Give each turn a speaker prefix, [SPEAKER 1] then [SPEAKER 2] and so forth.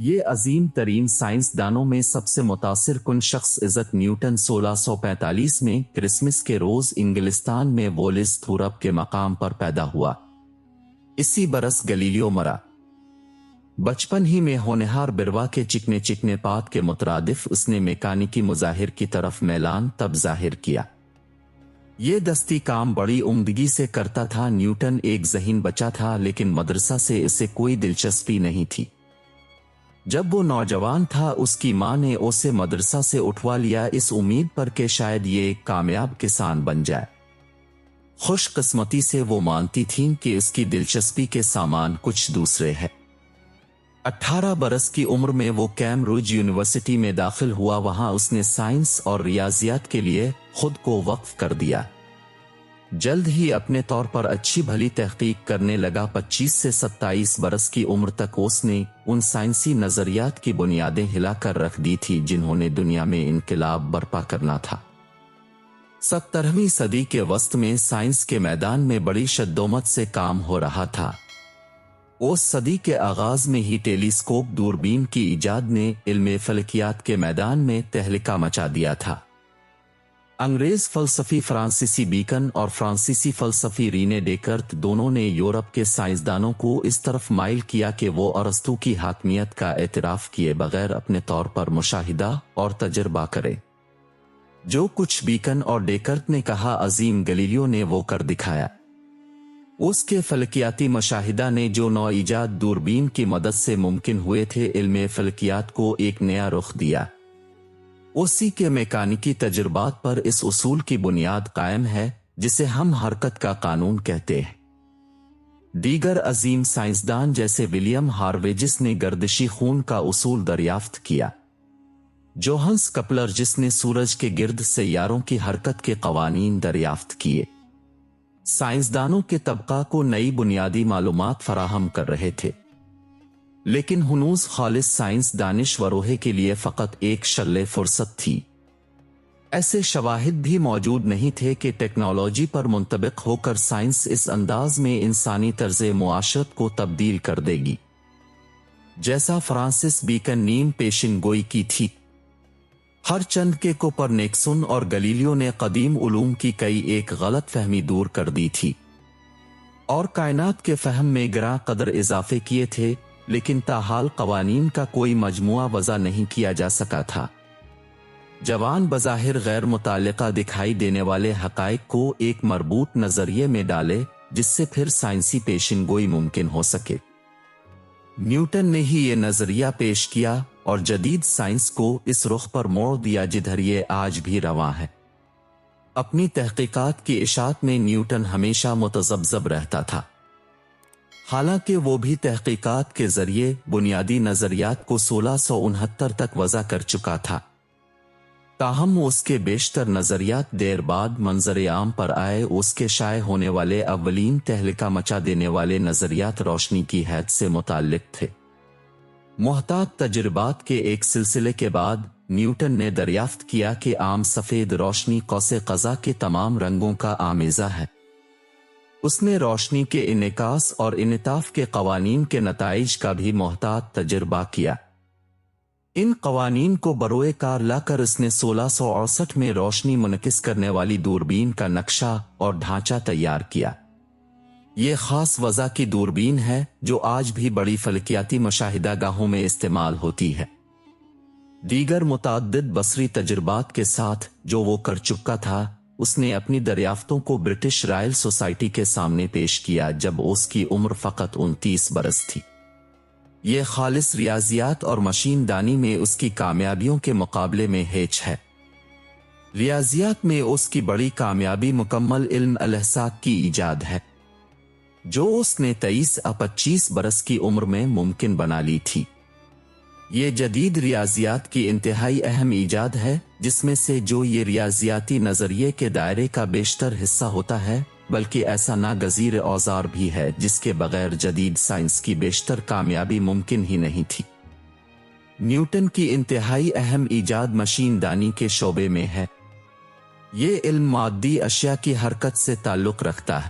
[SPEAKER 1] یہ عظیم ترین سائنسدانوں میں سب سے متاثر کن شخص ایزک نیوٹن 1645 میں کرسمس کے روز انگلستان میں وولس تھورپ کے مقام پر پیدا ہوا۔ اسی برس گلیلیو مرا۔ بچپن ہی میں ہونہار بروا کے چکنے چکنے پات کے مترادف اس نے میکانیکی مظاہر کی طرف میلان تب ظاہر کیا۔ یہ دستی کام بڑی عمدگی سے کرتا تھا۔ نیوٹن ایک ذہین بچہ تھا لیکن مدرسہ سے اسے کوئی دلچسپی نہیں تھی۔ جب وہ نوجوان تھا اس کی ماں نے اسے مدرسہ سے اٹھوا لیا اس امید پر کہ شاید یہ ایک کامیاب کسان بن جائے۔ خوش قسمتی سے وہ مانتی تھیں کہ اس کی دلچسپی کے سامان کچھ دوسرے ہیں۔ 18 برس کی عمر میں وہ کیمبرج یونیورسٹی میں داخل ہوا۔ وہاں اس نے سائنس اور ریاضیات کے لیے خود کو وقف کر دیا۔ جلد ہی اپنے طور پر اچھی بھلی تحقیق کرنے لگا۔ 25 سے 27 برس کی عمر تک اس نے ان سائنسی نظریات کی بنیادیں ہلا کر رکھ دی تھی جنہوں نے دنیا میں انقلاب برپا کرنا تھا۔ 17ویں صدی کے وسط میں سائنس کے میدان میں بڑی شدومت سے کام ہو رہا تھا۔ اس صدی کے آغاز میں ہی ٹیلیسکوپ دوربین کی ایجاد نے علم فلکیات کے میدان میں تہلکہ مچا دیا تھا۔ انگریز فلسفی فرانسیسی بیکن اور فرانسیسی فلسفی رینے ڈیکرت دونوں نے یورپ کے سائنسدانوں کو اس طرف مائل کیا کہ وہ ارسطو کی حاکمیت کا اعتراف کیے بغیر اپنے طور پر مشاہدہ اور تجربہ کرے۔ جو کچھ بیکن اور ڈیکرت نے کہا عظیم گلیلیو نے وہ کر دکھایا۔ اس کے فلکیاتی مشاہدہ نے جو نو ایجاد دوربین کی مدد سے ممکن ہوئے تھے علم فلکیات کو ایک نیا رخ دیا۔ اسی کے میکانیکی تجربات پر اس اصول کی بنیاد قائم ہے جسے ہم حرکت کا قانون کہتے ہیں۔ دیگر عظیم سائنسدان جیسے ولیم ہارویجس نے گردشی خون کا اصول دریافت کیا۔ جوہنس کپلر جس نے سورج کے گرد سیاروں کی حرکت کے قوانین دریافت کیے۔ سائنسدانوں کے طبقہ کو نئی بنیادی معلومات فراہم کر رہے تھے، لیکن ہنوز خالص سائنس دانش وروہے کے لیے فقط ایک شغلِ فرصت تھی۔ ایسے شواہد بھی موجود نہیں تھے کہ ٹیکنالوجی پر منطبق ہو کر سائنس اس انداز میں انسانی طرز معاشرت کو تبدیل کر دے گی جیسا فرانسس بیکن نیم پیشن گوئی کی تھی۔ ہر چند کے کوپرنیکسن اور گلیلیو نے قدیم علوم کی کئی ایک غلط فہمی دور کر دی تھی اور کائنات کے فہم میں گراں قدر اضافے کیے تھے، لیکن تاحال قوانین کا کوئی مجموعہ وضع نہیں کیا جا سکا تھا۔ جوان بظاہر غیر متعلقہ دکھائی دینے والے حقائق کو ایک مربوط نظریے میں ڈالے جس سے پھر سائنسی پیشن گوئی ممکن ہو سکے۔ نیوٹن نے ہی یہ نظریہ پیش کیا اور جدید سائنس کو اس رخ پر موڑ دیا جدھر یہ آج بھی رواں ہے۔ اپنی تحقیقات کی اشاعت میں نیوٹن ہمیشہ متذبذب رہتا تھا۔ حالانکہ وہ بھی تحقیقات کے ذریعے بنیادی نظریات کو 1669 تک وضع کر چکا تھا، تاہم اس کے بیشتر نظریات دیر بعد منظر عام پر آئے۔ اس کے شائع ہونے والے اولین تہلکہ مچا دینے والے نظریات روشنی کی حید سے متعلق تھے۔ محتاط تجربات کے ایک سلسلے کے بعد نیوٹن نے دریافت کیا کہ عام سفید روشنی قوس قزح کے تمام رنگوں کا آمیزہ ہے۔ اس نے روشنی کے انعکاس اور انعطاف کے قوانین کے نتائج کا بھی محتاط تجربہ کیا۔ ان قوانین کو بروئے کار لا کر اس نے 1668 میں روشنی منعکس کرنے والی دوربین کا نقشہ اور ڈھانچہ تیار کیا۔ یہ خاص وضع کی دوربین ہے جو آج بھی بڑی فلکیاتی مشاہدہ گاہوں میں استعمال ہوتی ہے۔ دیگر متعدد بصری تجربات کے ساتھ جو وہ کر چکا تھا، اس نے اپنی دریافتوں کو برٹش رائل سوسائٹی کے سامنے پیش کیا جب اس کی عمر فقط 29 برس تھی۔ یہ خالص ریاضیات اور مشین دانی میں اس کی کامیابیوں کے مقابلے میں ہیچ ہے۔ ریاضیات میں اس کی بڑی کامیابی مکمل علم الاحصاء کی ایجاد ہے، جو اس نے 23-25 برس کی عمر میں ممکن بنا لی تھی۔ یہ جدید ریاضیات کی انتہائی اہم ایجاد ہے جس میں سے جو یہ ریاضیاتی نظریے کے دائرے کا بیشتر حصہ ہوتا ہے، بلکہ ایسا ناگزیر اوزار بھی ہے جس کے بغیر جدید سائنس کی بیشتر کامیابی ممکن ہی نہیں تھی۔ نیوٹن کی انتہائی اہم ایجاد مشین دانی کے شعبے میں ہے۔ یہ علم مادی اشیاء کی حرکت سے تعلق رکھتا ہے۔